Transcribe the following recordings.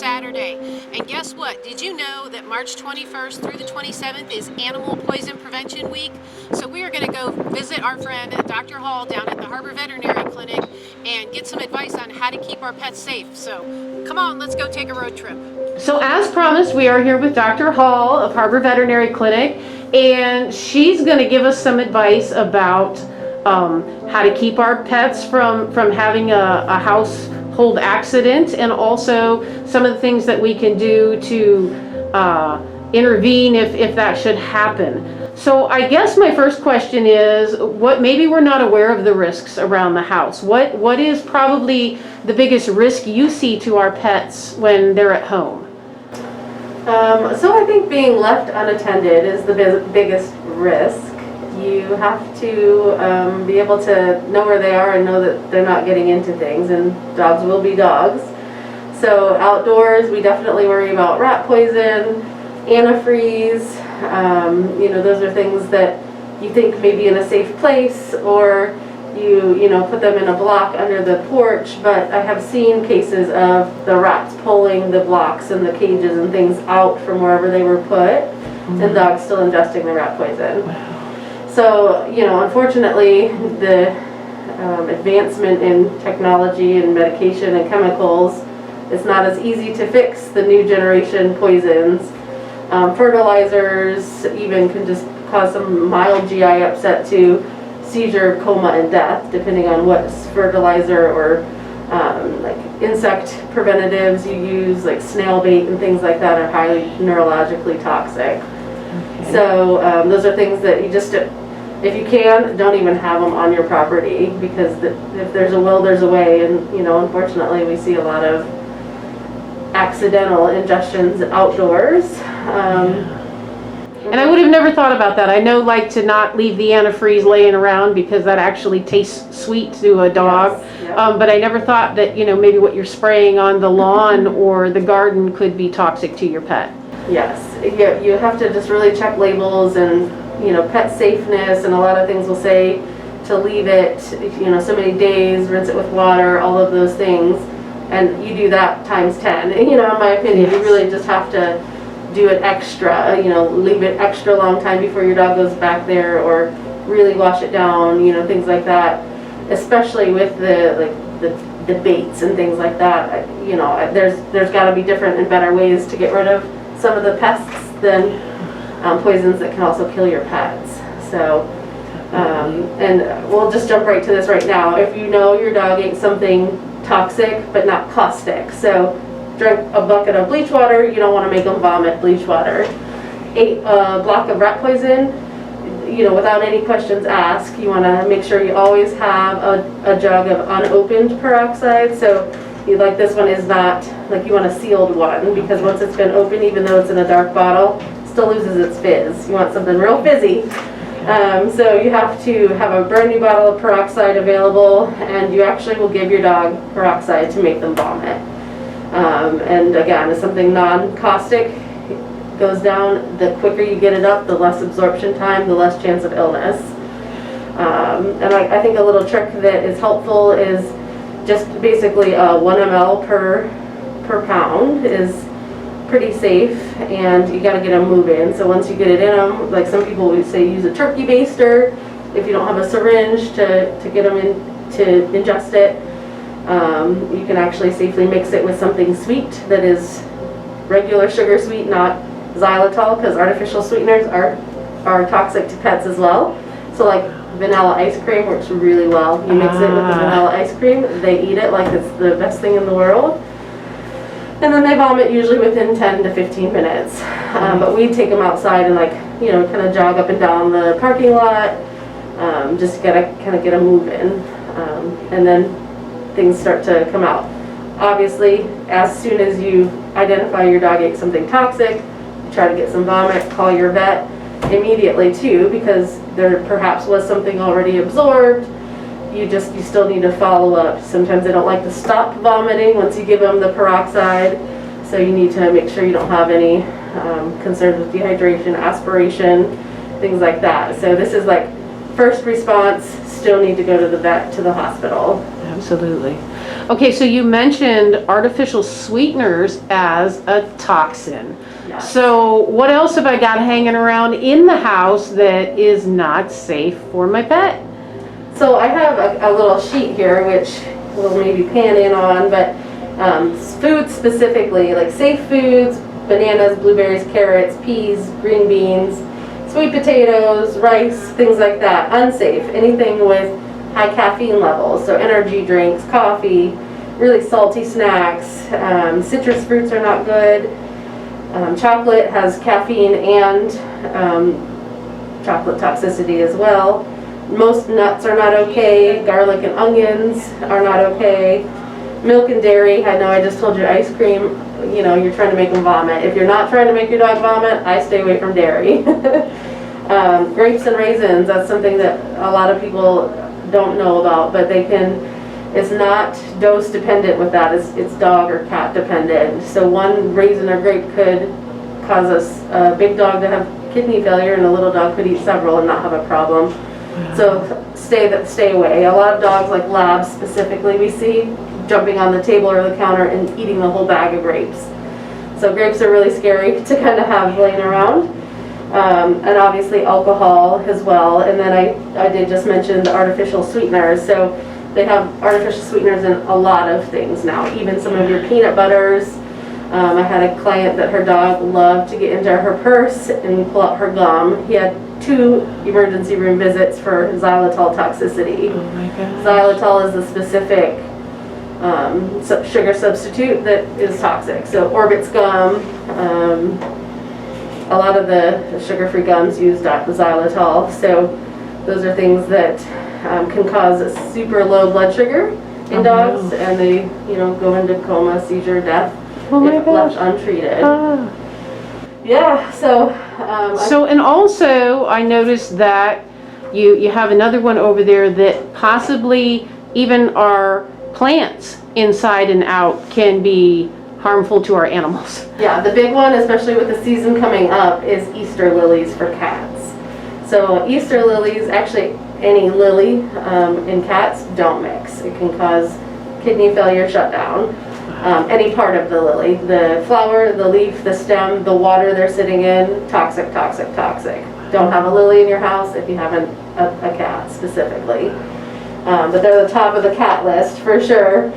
Saturday. And guess what? Did you know that March 21st through the 27th is Animal Poison Prevention Week? So we are going to go visit our friend Dr. Hall down at the Harbor Veterinary Clinic and get some advice on how to keep our pets safe. So come on, let's go take a road trip. So as promised, we are here with Dr. Hall of Harbor Veterinary Clinic, and she's going to give us some advice about how to keep our pets from having a household accident, and also some of the things that we can do to intervene if that should happen. So I guess my first question is, what maybe we're not aware of the risks around the house. What is probably the biggest risk you see to our pets when they're at home? So I think being left unattended is the biggest risk. You have to be able to know where they are and know that they're not getting into things, and dogs will be dogs. So outdoors, we definitely worry about rat poison, antifreeze. Those are things that you think may be in a safe place, or you put them in a block under the porch, but I have seen cases of the rats pulling the blocks and the cages and things out from wherever they were put, and dogs still ingesting the rat poison. So, unfortunately, the advancement in technology and medication and chemicals, it's not as easy to fix the new generation poisons. Fertilizers even can just cause some mild GI upset to seizure, coma, and death, depending on what fertilizer or like insect preventatives you use, like snail bait and things like that, are highly neurologically toxic. Okay. So those are things that you just, if you can, don't even have them on your property, because if there's a will, there's a way, and unfortunately we see a lot of accidental ingestions outdoors. And I would have never thought about that. I know, to not leave the antifreeze laying around, because that actually tastes sweet to a dog. Yes, yep. But I never thought that, maybe what you're spraying on the lawn or the garden could be toxic to your pet. Yes, you have to just really check labels and, pet safeness, and a lot of things will say to leave it, so many days, rinse it with water, all of those things. And you do that times 10. In my opinion, yes. You really just have to do it extra, leave it extra long time before your dog goes back there, or really wash it down, things like that. Especially with the baits and things like that, there's got to be different and better ways to get rid of some of the pests than poisons that can also kill your pets. So, and we'll just jump right to this right now. If you know your dog ate something toxic but not caustic, so drink a bucket of bleach water, you don't want to make them vomit bleach water. Ate a block of rat poison, without any questions asked, you want to make sure you always have a jug of unopened peroxide. So this one is not, you want a sealed one, because once it's been opened, even though it's in a dark bottle, it still loses its fizz. You want something real fizzy. So you have to have a brand new bottle of peroxide available, and you actually will give your dog peroxide to make them vomit. And again, if something non-caustic goes down, the quicker you get it up, the less absorption time, the less chance of illness. And I think a little trick that is helpful is just basically 1 ml per pound is pretty safe, and you got to get them moving. So once you get it in them, like some people would say, use a turkey baster if you don't have a syringe to get them in to ingest it. You can actually safely mix it with something sweet that is regular sugar sweet, not xylitol, because artificial sweeteners are toxic to pets as well. So vanilla ice cream works really well. You mix it with the vanilla ice cream, they eat it like it's the best thing in the world. And then they vomit usually within 10 to 15 minutes. But we take them outside and kind of jog up and down the parking lot, just gotta kind of get them moving. And then things start to come out. Obviously, as soon as you identify your dog ate something toxic, you try to get some vomit, call your vet immediately too, because there perhaps was something already absorbed. You still need to follow up. Sometimes they don't like to stop vomiting once you give them the peroxide, so you need to make sure you don't have any concerns with dehydration, aspiration, things like that. So this is first response, still need to go to the vet, to the hospital. Absolutely. Okay, so you mentioned artificial sweeteners as a toxin. Yes. So what else have I got hanging around in the house that is not safe for my pet? So I have a little sheet here, which we'll maybe pan in on, but food specifically, like safe foods, bananas, blueberries, carrots, peas, green beans, sweet potatoes, rice, things like that. Unsafe, anything with high caffeine levels, so energy drinks, coffee, really salty snacks, citrus fruits are not good. Chocolate has caffeine and chocolate toxicity as well. Most nuts are not okay. Garlic and onions are not okay. Milk and dairy, I know I just told you ice cream, you know, you're trying to make them vomit. If you're not trying to make your dog vomit, I stay away from dairy. Grapes and raisins, that's something that a lot of people don't know about, but they can, it's not dose dependent with that, it's dog or cat dependent. So one raisin or grape could cause a big dog to have kidney failure, and a little dog could eat several and not have a problem. So stay away. A lot of dogs, like labs specifically, we see jumping on the table or the counter and eating the whole bag of grapes. So grapes are really scary to kind of have laying around. And obviously alcohol as well. And then I did just mention the artificial sweeteners. So they have artificial sweeteners in a lot of things now, even some of your peanut butters. I had a client that her dog loved to get into her purse and pull out her gum. He had 2 emergency room visits for xylitol toxicity. Oh my God. Xylitol is the specific sugar substitute that is toxic. So Orbit's gum, a lot of the sugar-free gums use xylitol. So those are things that can cause a super low blood sugar in dogs, and they, you know, go into coma, seizure, death if left untreated. Yeah, so. And also I noticed that you have another one over there that possibly even our plants inside and out can be harmful to our animals. Yeah, the big one, especially with the season coming up, is Easter lilies for cats. So Easter lilies, actually any lily in cats, don't mix. It can cause kidney failure, shutdown. Any part of the lily, the flower, the leaf, the stem, the water they're sitting in, toxic, toxic, toxic. Don't have a lily in your house if you have a cat specifically. But they're the top of the cat list for sure.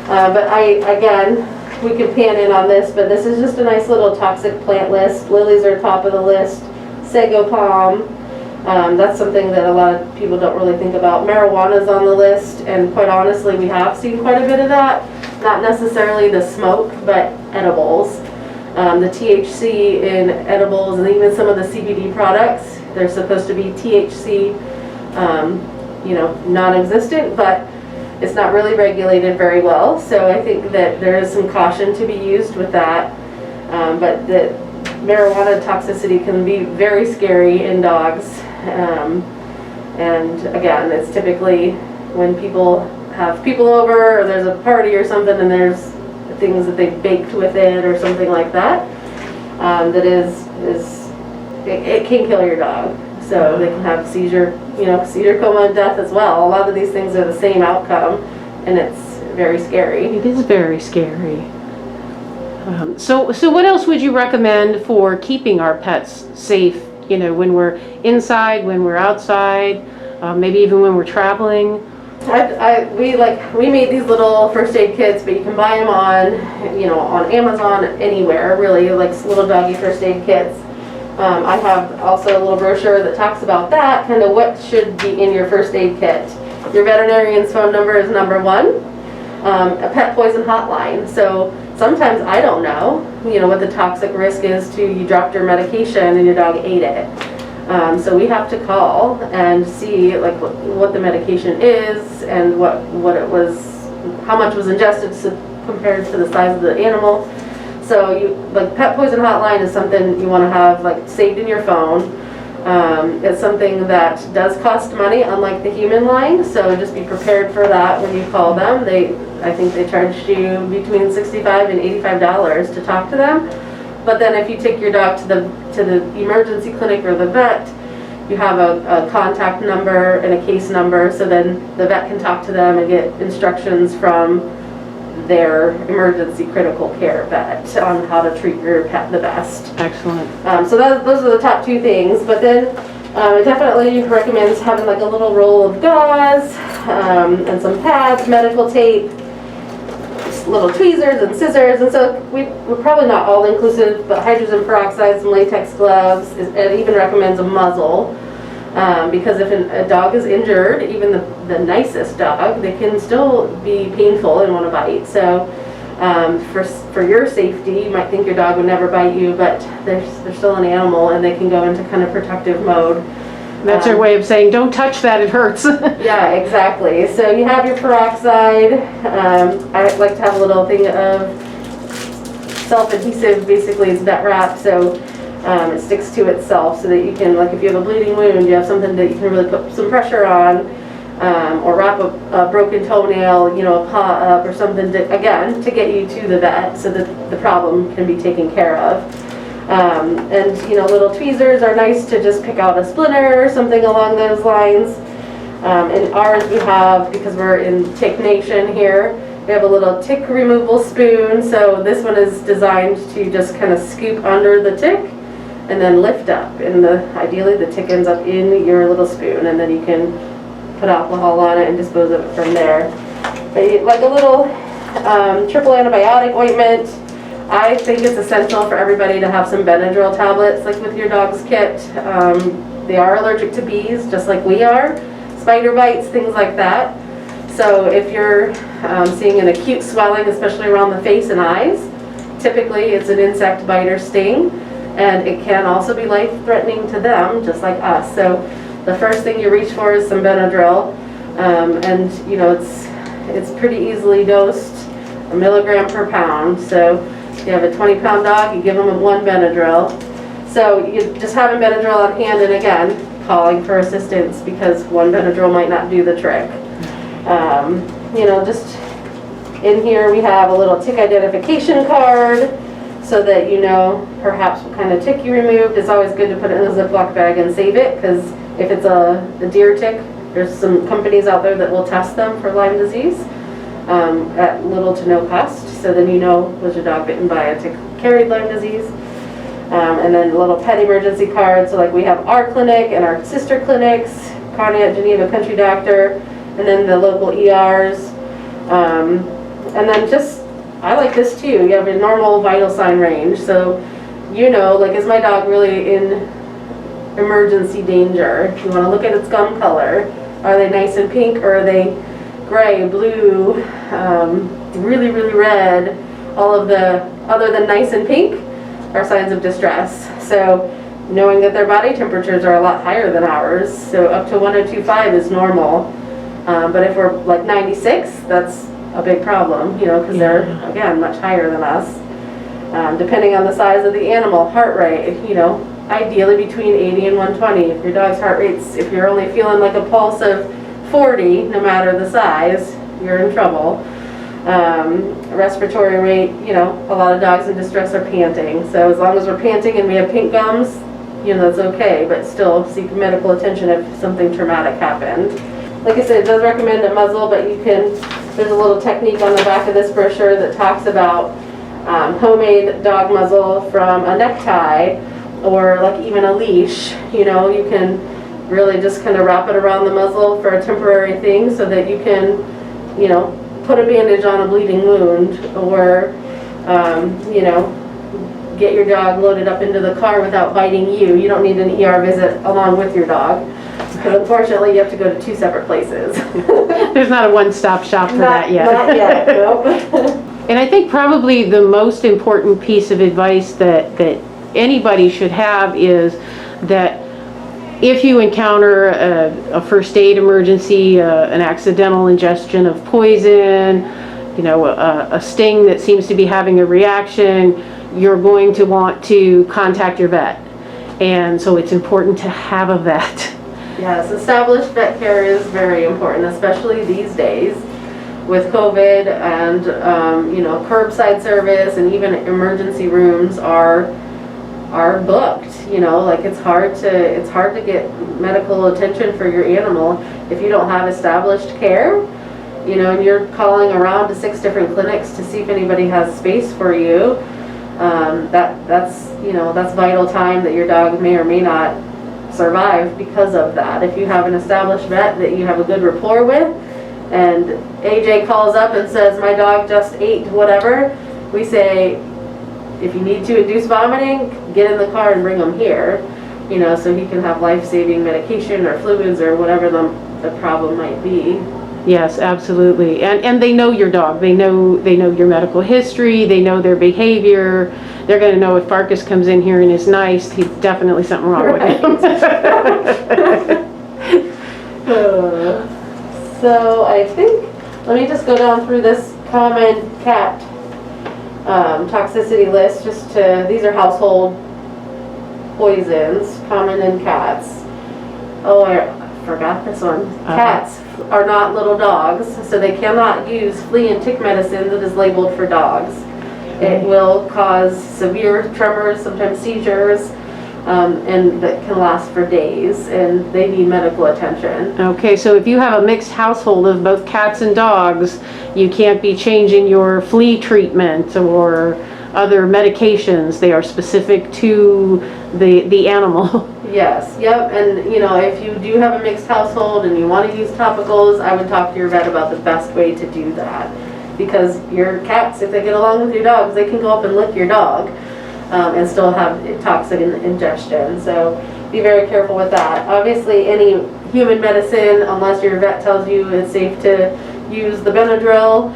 But again, we could pan in on this, but this is just a nice little toxic plant list. Lilies are top of the list. Sago palm, that's something that a lot of people don't really think about. Marijuana's on the list, and quite honestly, we have seen quite a bit of that. Not necessarily the smoke, but edibles. The THC in edibles and even some of the CBD products, they're supposed to be THC, you know, non-existent, but it's not really regulated very well. So I think that there is some caution to be used with that. But the marijuana toxicity can be very scary in dogs. And again, it's typically when people have people over, or there's a party or something, and there's things that they baked with it or something like that, that it can kill your dog. So they can have seizure, you know, seizure, coma, and death as well. A lot of these things are the same outcome, and it's very scary. It is very scary. So what else would you recommend for keeping our pets safe, you know, when we're inside, when we're outside, maybe even when we're traveling? We made these little first aid kits, but you can buy them on, you know, on Amazon, anywhere really, like little doggy first aid kits. I have also a little brochure that talks about that, kind of what should be in your first aid kit. Your veterinarian's phone number is #1. A pet poison hotline. So sometimes I don't know, you know, what the toxic risk is to you dropped your medication and your dog ate it. So we have to call and see like what the medication is and what it was, how much was ingested compared to the size of the animal. So like pet poison hotline is something you want to have like saved in your phone. It's something that does cost money, unlike the human line. So just be prepared for that when you call them. I think they charge you between $65 and $85 to talk to them. But then if you take your dog to the emergency clinic or the vet, you have a contact number and a case number, so then the vet can talk to them and get instructions from their emergency critical care vet on how to treat your pet the best. Excellent. So those are the top two things, but then it definitely recommends having like a little roll of gauze and some pads, medical tape, little tweezers and scissors, and so we're probably not all inclusive, but hydrogen peroxide, some latex gloves, it even recommends a muzzle. Because if a dog is injured, even the nicest dog, they can still be painful and want to bite. So for your safety, you might think your dog would never bite you, but they're still an animal and they can go into kind of protective mode. That's their way of saying, don't touch that, it hurts. Yeah, exactly. So you have your peroxide. I like to have a little thing of self-adhesive, basically it's vet wrap, so it sticks to itself so that you can, like if you have a bleeding wound, you have something that you can really put some pressure on, or wrap a broken toenail, you know, a paw up or something to, again, to get you to the vet so that the problem can be taken care of. And you know, little tweezers are nice to just pick out a splinter or something along those lines. In ours we have, because we're in Tick Nation here, we have a little tick removal spoon. So this one is designed to just kind of scoop under the tick and then lift up, and ideally the tick ends up in your little spoon, and then you can put alcohol on it and dispose of it from there. But like a little triple antibiotic ointment, I think it's essential for everybody to have some Benadryl tablets, like with your dog's kit. They are allergic to bees, just like we are, spider bites, things like that. So if you're seeing an acute swelling, especially around the face and eyes, typically it's an insect bite or sting, and it can also be life-threatening to them, just like us. So the first thing you reach for is some Benadryl, and you know, it's pretty easily dosed, 1 milligram per pound. So if you have a 20-pound dog, you give them 1 Benadryl. So you just having Benadryl on hand, and again, calling for assistance, because 1 Benadryl might not do the trick. You know, just in here we have a little tick identification card so that you know perhaps what kind of tick you removed. It's always good to put it in a Ziploc bag and save it, because if it's a deer tick, there's some companies out there that will test them for Lyme disease at little to no cost. So then you know, was your dog bitten by a tick carried Lyme disease? And then a little pet emergency card. So like we have our clinic and our sister clinics, Conneaut, Geneva Country Doctor, and then the local ERs. And then just, I like this too, you have a normal vital sign range. So you know, like, is my dog really in emergency danger? You want to look at its gum color. Are they nice and pink, or are they gray, blue, really, really red? All of the, other than nice and pink, are signs of distress. So knowing that their body temperatures are a lot higher than ours, so up to 102.5 is normal. But if we're like 96, that's a big problem, you know, because they're, again, much higher than us. Depending on the size of the animal, heart rate, you know, ideally between 80 and 120. If your dog's heart rate's, if you're only feeling like a pulse of 40, no matter the size, you're in trouble. Respiratory rate, you know, a lot of dogs in distress are panting. So as long as we're panting and we have pink gums, you know, that's okay, but still seek medical attention if something traumatic happened. Like I said, it does recommend a muzzle, but you can, there's a little technique on the back of this brochure that talks about homemade dog muzzle from a necktie, or like even a leash. You know, you can really just kind of wrap it around the muzzle for a temporary thing so that you can, you know, put a bandage on a bleeding wound, or, you know, get your dog loaded up into the car without biting you. You don't need an ER visit along with your dog, because unfortunately you have to go to 2 separate places. There's not a one-stop shop for that yet. Not yet, nope. And I think probably the most important piece of advice that anybody should have is that if you encounter a first aid emergency, an accidental ingestion of poison, you know, a sting that seems to be having a reaction, you're going to want to contact your vet. And so it's important to have a vet. Yes, established vet care is very important, especially these days with COVID, and you know, curbside service and even emergency rooms are booked. You know, like it's hard to get medical attention for your animal if you don't have established care. you know, and you're calling around to 6 different clinics to see if anybody has space for you, that's, you know, that's vital time that your dog may or may not survive because of that. If you have an established vet that you have a good rapport with, and AJ calls up and says, my dog just ate whatever, we say, if you need to induce vomiting, get in the car and bring him here, you know, so he can have life-saving medication or fluids or whatever the problem might be. Yes, absolutely. And they know your dog. They know your medical history. They know their behavior. They're going to know if Farkas comes in here and is nice, he's definitely something wrong with him. So I think, let me just go down through this common cat toxicity list. These are household poisons common in cats. Oh, I forgot this one. Cats are not little dogs, so they cannot use flea and tick medicine that is labeled for dogs. It will cause severe tremors, sometimes seizures, and that can last for days, and they need medical attention. Okay, so if you have a mixed household of both cats and dogs, you can't be changing your flea treatment or other medications. They are specific to the animal. Yes, yep, and you know, if you do have a mixed household and you want to use topicals, I would talk to your vet about the best way to do that. Because your cats, if they get along with your dogs, they can go up and lick your dog and still have toxic ingestion. So be very careful with that. Obviously, any human medicine, unless your vet tells you it's safe to use the Benadryl,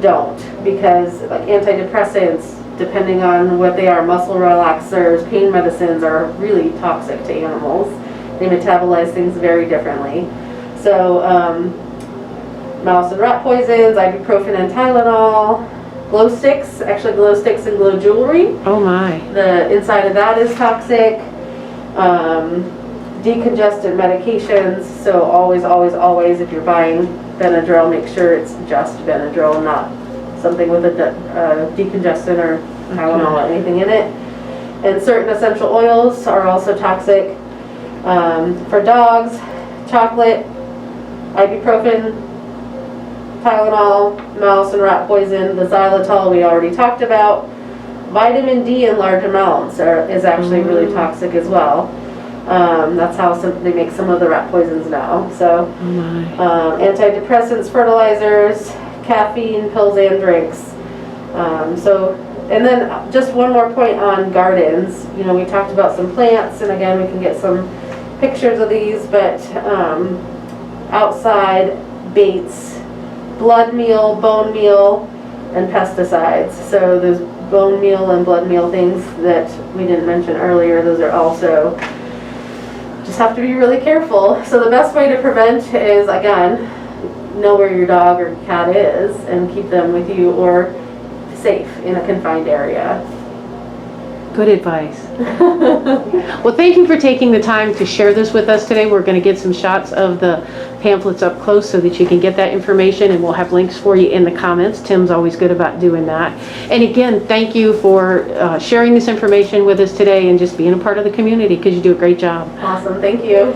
don't. Because like antidepressants, depending on what they are, muscle relaxers, pain medicines are really toxic to animals. They metabolize things very differently. So mouse and rat poisons, ibuprofen and Tylenol, glow sticks, actually glow sticks and glow jewelry. Oh my. The inside of that is toxic. Decongestant medications, so always, always, always, if you're buying Benadryl, make sure it's just Benadryl, not something with a decongestant or Tylenol or anything in it. And certain essential oils are also toxic. For dogs, chocolate, ibuprofen, Tylenol, mouse and rat poison, the xylitol we already talked about. Vitamin D in large amounts is actually really toxic as well. That's how they make some of the rat poisons now. So antidepressants, fertilizers, caffeine, pills and drinks. And then just one more point on gardens. You know, we talked about some plants, and again we can get some pictures of these, but outside baits, blood meal, bone meal, and pesticides. So those bone meal and blood meal things that we didn't mention earlier, those are also, just have to be really careful. So the best way to prevent is, again, know where your dog or cat is and keep them with you or safe in a confined area. Good advice. Well, thank you for taking the time to share this with us today. We're going to get some shots of the pamphlets up close so that you can get that information, and we'll have links for you in the comments. Tim's always good about doing that. And again, thank you for sharing this information with us today and just being a part of the community, because you do a great job. Awesome, thank you.